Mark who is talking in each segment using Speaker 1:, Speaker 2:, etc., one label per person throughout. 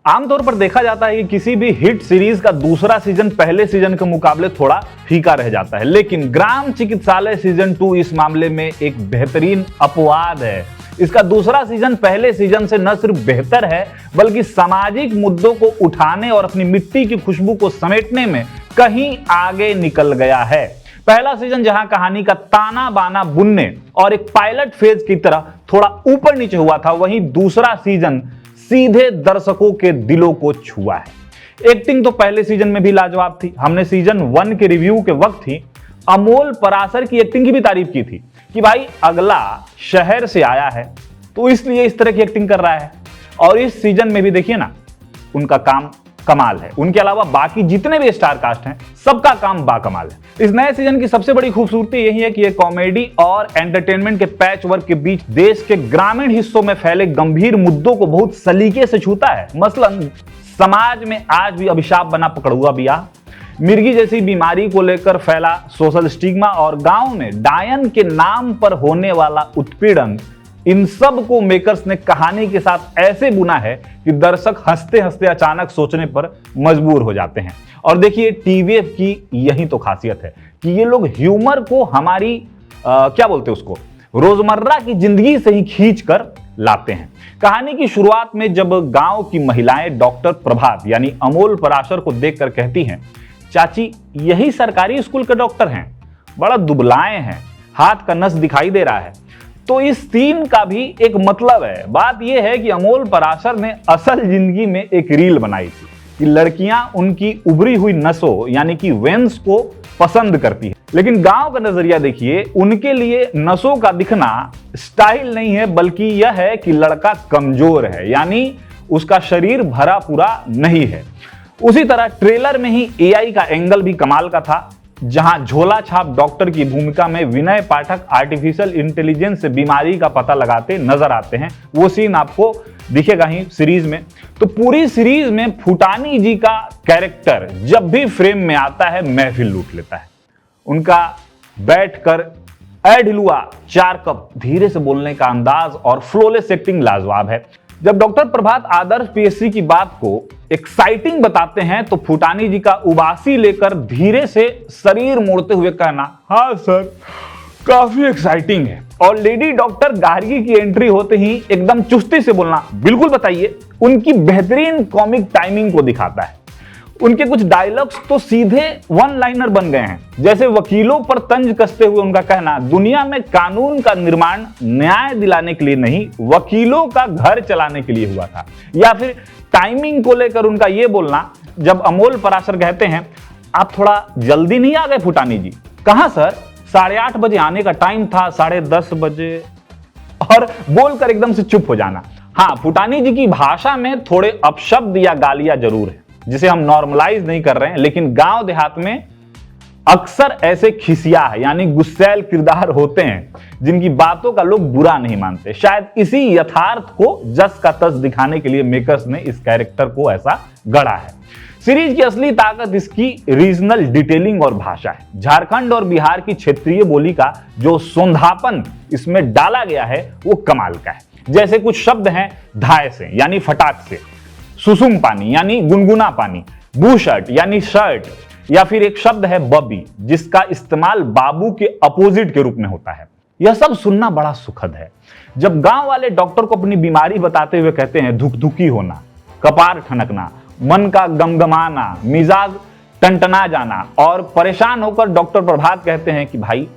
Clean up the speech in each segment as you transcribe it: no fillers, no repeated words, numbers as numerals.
Speaker 1: आमतौर पर देखा जाता है कि किसी भी हिट सीरीज का दूसरा सीजन पहले सीजन के मुकाबले थोड़ा फीका रह जाता है, लेकिन ग्राम चिकित्सालय सीजन 2 इस मामले में एक बेहतरीन अपवाद है। इसका दूसरा सीजन पहले सीजन से न सिर्फ बेहतर है बल्कि सामाजिक मुद्दों को उठाने और अपनी मिट्टी की खुशबू को समेटने में कहीं आगे निकल गया है। पहला सीजन जहां कहानी का ताना बाना बुनने और एक पायलट फेज की तरह थोड़ा ऊपर नीचे हुआ था, वहीं दूसरा सीजन सीधे दर्शकों के दिलों को छुआ है। एक्टिंग तो पहले सीजन में भी लाजवाब थी। हमने सीजन 1 के रिव्यू के वक्त ही अमोल पराशर की एक्टिंग की भी तारीफ की थी कि भाई अगला शहर से आया है तो इसलिए इस तरह की एक्टिंग कर रहा है। और इस सीजन में भी देखिए ना, उनका काम कमाल है। उनके अलावा बाकी जितने भी स्टार कास्ट हैं सबका काम बाकमाल है। इस नए सीजन की सबसे बड़ी खूबसूरती यही है कि यह कॉमेडी और एंटरटेनमेंट के पैच वर्क के बीच देश के ग्रामीण हिस्सों में फैले गंभीर मुद्दों को बहुत सलीके से छूता है। मसलन समाज में आज भी अभिशाप बना पकड़ुआ बियाह, मिर्गी जैसी बीमारी को लेकर फैला सोशल स्टिग्मा और गांव में डायन के नाम पर होने वाला उत्पीड़न, इन सब को मेकर्स ने कहानी के साथ ऐसे बुना है कि दर्शक हंसते हंसते अचानक सोचने पर मजबूर हो जाते हैं। और देखिए, टीवीएफ की यही तो खासियत है कि ये लोग ह्यूमर को हमारी क्या बोलते हैं उसको, रोजमर्रा की जिंदगी से ही खींच कर लाते हैं। कहानी की शुरुआत में जब गांव की महिलाएं डॉक्टर प्रभात यानी अमोल पराशर को देखकर कहती हैं, चाची यही सरकारी स्कूल के डॉक्टर हैं, बड़ा दुबलाए हैं, हाथ का नस दिखाई दे रहा है, तो इस सीन का भी एक मतलब है। बात यह है कि अमोल पराशर ने असल जिंदगी में एक रील बनाई थी कि लड़कियां उनकी उभरी हुई नसों यानी कि वेन्स को पसंद करती है, लेकिन गांव का नजरिया देखिए, उनके लिए नसों का दिखना स्टाइल नहीं है बल्कि यह है कि लड़का कमजोर है, यानी उसका शरीर भरा पूरा नहीं है। उसी तरह ट्रेलर में ही एआई का एंगल भी कमाल का था, जहां झोला छाप डॉक्टर की भूमिका में विनय पाठक आर्टिफिशियल इंटेलिजेंस से बीमारी का पता लगाते नजर आते हैं। वो सीन आपको दिखेगा ही सीरीज में। तो पूरी सीरीज में फुटानी जी का कैरेक्टर जब भी फ्रेम में आता है महफिल लूट लेता है। उनका बैठकर ऐ ढिलुआ 4 कप धीरे से बोलने का अंदाज और फ्लोलेस एक्टिंग लाजवाब है। जब डॉक्टर प्रभात आदर्श पीएससी की बात को एक्साइटिंग बताते हैं तो फुटानी जी का उबासी लेकर धीरे से शरीर मोड़ते हुए कहना, हाँ सर काफी एक्साइटिंग है। और लेडी डॉक्टर गार्गी की एंट्री होते ही एकदम चुस्ती से बोलना, बिल्कुल बताइए, उनकी बेहतरीन कॉमिक टाइमिंग को दिखाता है। उनके कुछ डायलॉग्स तो सीधे वन लाइनर बन गए हैं, जैसे वकीलों पर तंज कसते हुए उनका कहना, दुनिया में कानून का निर्माण न्याय दिलाने के लिए नहीं, वकीलों का घर चलाने के लिए हुआ था। या फिर टाइमिंग को लेकर उनका यह बोलना, जब अमोल पराशर कहते हैं, आप थोड़ा जल्दी नहीं आ गए फुटानी जी? कहां सर, 8:30 बजे आने का टाइम था, 10:30 बजे, और बोलकर एकदम से चुप हो जाना। हाँ, फुटानी जी की भाषा में थोड़े अपशब्द या गालियां जरूर है जिसे हम नॉर्मलाइज नहीं कर रहे हैं, लेकिन गांव देहात में अक्सर ऐसे खिसिया है यानी गुस्सैल किरदार होते हैं जिनकी बातों का लोग बुरा नहीं मानते। शायद इसी यथार्थ को जस का तस दिखाने के लिए मेकर्स ने इस कैरेक्टर को ऐसा गढ़ा है। सीरीज की असली ताकत इसकी रीजनल डिटेलिंग और भाषा है। झारखंड और बिहार की क्षेत्रीय बोली का जो सौंधापन इसमें डाला गया है वो कमाल का है। जैसे कुछ शब्द हैं धाय से यानी फटाक से, सुसुम पानी यानी गुनगुना पानी, बूशर्ट यानी शर्ट, या फिर एक शब्द है बबी जिसका इस्तेमाल बाबू के अपोजिट के रूप में होता है। यह सब सुनना बड़ा सुखद है। जब गांव वाले डॉक्टर को अपनी बीमारी बताते हुए कहते हैं धुकधुकी होना, कपार ठनकना, मन का गमगमाना, मिजाज टनटना जाना, और परेशान होकर डॉक्टर प्रभात कहते हैं कि भाई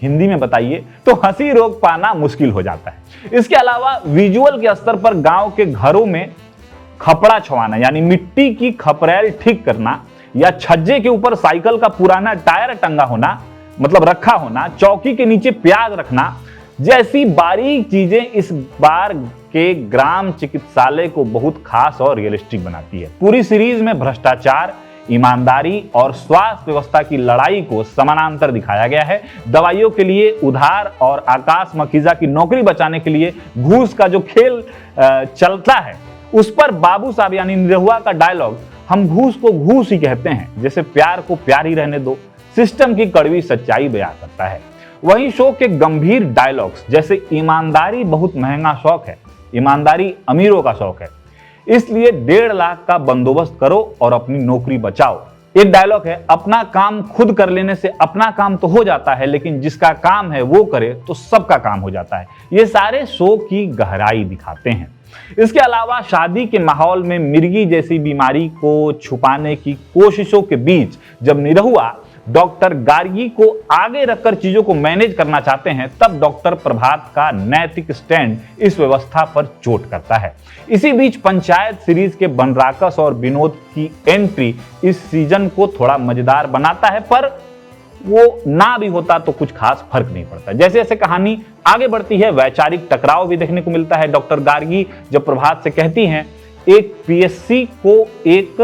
Speaker 1: हिंदी में बताइए, तो हंसी रोक पाना मुश्किल हो जाता है। इसके अलावा विजुअल के स्तर पर गांव के घरों में खपड़ा छवाना यानी मिट्टी की खपरेल ठीक करना, या छज्जे के ऊपर साइकिल का पुराना टायर टंगा होना, मतलब रखा होना, चौकी के नीचे प्याज रखना जैसी बारीक चीजें इस बार के ग्राम चिकित्सालय को बहुत खास और रियलिस्टिक बनाती है। पूरी सीरीज में भ्रष्टाचार, ईमानदारी और स्वास्थ्य व्यवस्था की लड़ाई को समानांतर दिखाया गया है। दवाइयों के लिए उधार और आकाश मखीजा की नौकरी बचाने के लिए घूस का जो खेल चलता है, उस पर बाबू साहब यानी निरहुआ का डायलॉग, हम घूस को घूस ही कहते हैं, जैसे प्यार को प्यार ही रहने दो, सिस्टम की कड़वी सच्चाई बयां करता है। वहीं शो के गंभीर डायलॉग्स जैसे ईमानदारी बहुत महंगा शौक है, ईमानदारी अमीरों का शौक है, इसलिए 1.5 लाख का बंदोबस्त करो और अपनी नौकरी बचाओ। एक डायलॉग है, अपना काम खुद कर लेने से अपना काम तो हो जाता है, लेकिन जिसका काम है वो करे तो सबका काम हो जाता है। ये सारे शो की गहराई दिखाते हैं। इसके अलावा शादी के माहौल में मिर्गी जैसी बीमारी को छुपाने की कोशिशों के बीच जब निरहुआ डॉक्टर गार्गी को आगे रखकर चीजों को मैनेज करना चाहते हैं, तब डॉक्टर प्रभात का नैतिक स्टैंड इस व्यवस्था पर चोट करता है। इसी बीच पंचायत सीरीज के बनराकस और विनोद की एंट्री इस सीजन को थोड़ा मजेदार बनाता है, पर वो ना भी होता तो कुछ खास फर्क नहीं पड़ता। जैसे जैसे कहानी आगे बढ़ती है, वैचारिक टकराव भी देखने को मिलता है। डॉक्टर गार्गी जब प्रभात से कहती हैं एक पीएससी को एक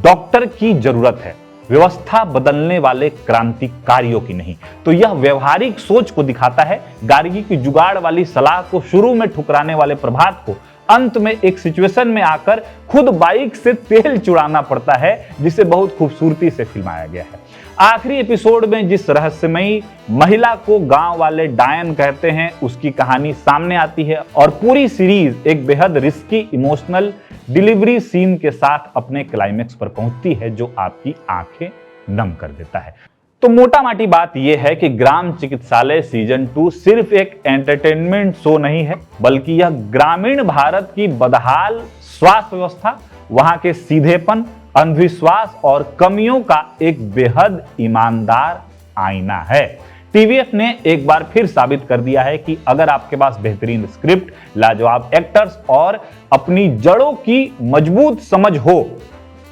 Speaker 1: डॉक्टर की जरूरत है, व्यवस्था बदलने वाले क्रांतिकारियों की नहीं, तो यह व्यवहारिक सोच को दिखाता है। गार्गी की जुगाड़ वाली सलाह को शुरू में ठुकराने वाले प्रभात को अंत में एक सिचुएशन में आकर खुद बाइक से तेल चुराना पड़ता है, जिसे बहुत खूबसूरती से फिल्माया गया है। आखिरी एपिसोड में जिस रहस्यमयी महिला को गांव वाले डायन कहते हैं, उसकी कहानी सामने आती है और पूरी सीरीज एक बेहद रिस्की इमोशनल डिलीवरी सीन के साथ अपने क्लाइमेक्स पर पहुंचती है, जो आपकी आंखें नम कर देता है। तो मोटा माटी बात यह है कि ग्राम चिकित्सालय सीजन 2 सिर्फ एक एंटरटेनमेंट शो नहीं है, बल्कि यह ग्रामीण भारत की बदहाल स्वास्थ्य व्यवस्था, वहां के सीधेपन, अंधविश्वास और कमियों का एक बेहद ईमानदार आईना है। टीवीएफ ने एक बार फिर साबित कर दिया है कि अगर आपके पास बेहतरीन स्क्रिप्ट, लाजवाब एक्टर्स और अपनी जड़ों की मजबूत समझ हो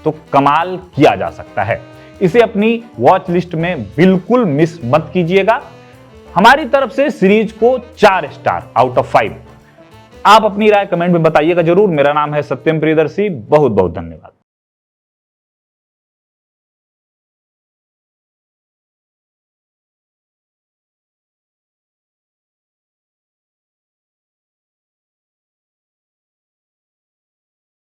Speaker 1: तो कमाल किया जा सकता है। इसे अपनी वॉच लिस्ट में बिल्कुल मिस मत कीजिएगा। हमारी तरफ से सीरीज को 4 स्टार आउट ऑफ 5। आप अपनी राय कमेंट में बताइएगा जरूर। मेरा नाम है सत्यम प्रियदर्शी। बहुत बहुत धन्यवाद।